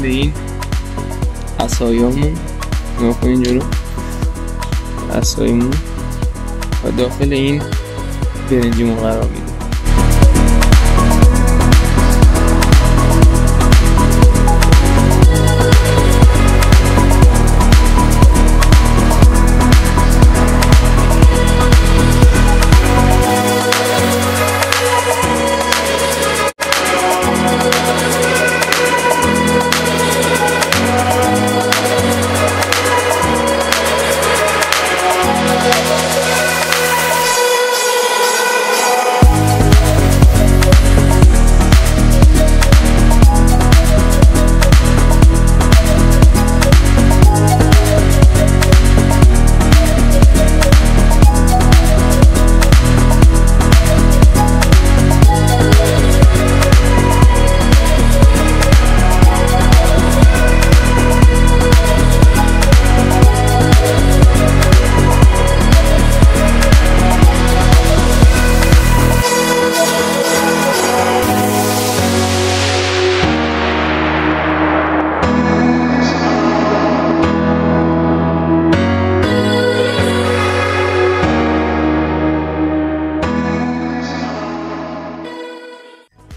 به این عصایامون نگاه کنین جلو، عصایمون و داخل این برنجیمون قرار میده.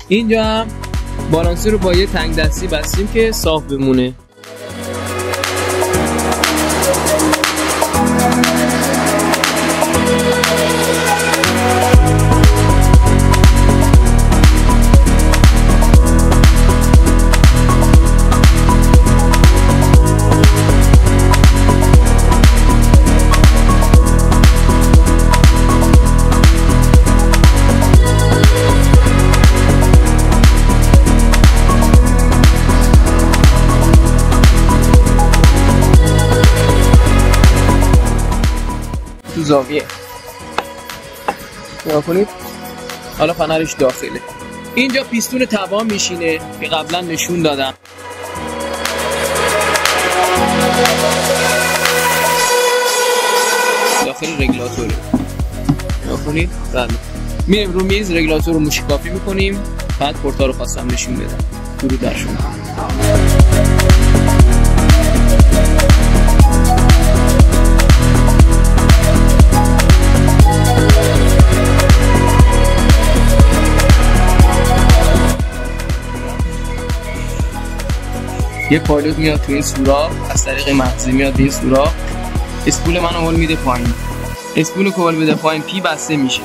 اینجا هم بالانسی رو با یه تنگ دستی بستیم که صاف بمونه. تو زاویه نگاه کنید، حالا فنرش داخله. اینجا پیستون توان میشینه که قبلا نشون دادم. داخل رگولاتوره نگاه کنید. بله میریم رو میز، رگولاتور رو موشکافی میکنیم. بعد پورتا رو خواستم نشون بدم. درود در شما. یه پایلوت میاد توی این سوراخ، از طریق مغزی میاد به این سوراخ، اسپول منو هول میده پایین. اسپول که هول بده پایین پی بسته میشه.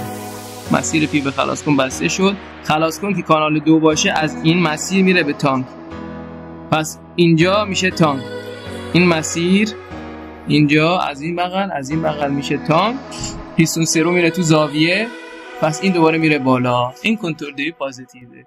مسیر پی به خلاص کن بسته شد. خلاص کن که کانال 2 باشه از این مسیر میره به تانک. پس اینجا میشه تانک. این مسیر اینجا از این بغل میشه تانک. پیستون سرو میره تو زاویه. پس این دوباره میره بالا. این کنترل دی پوزیتیوه.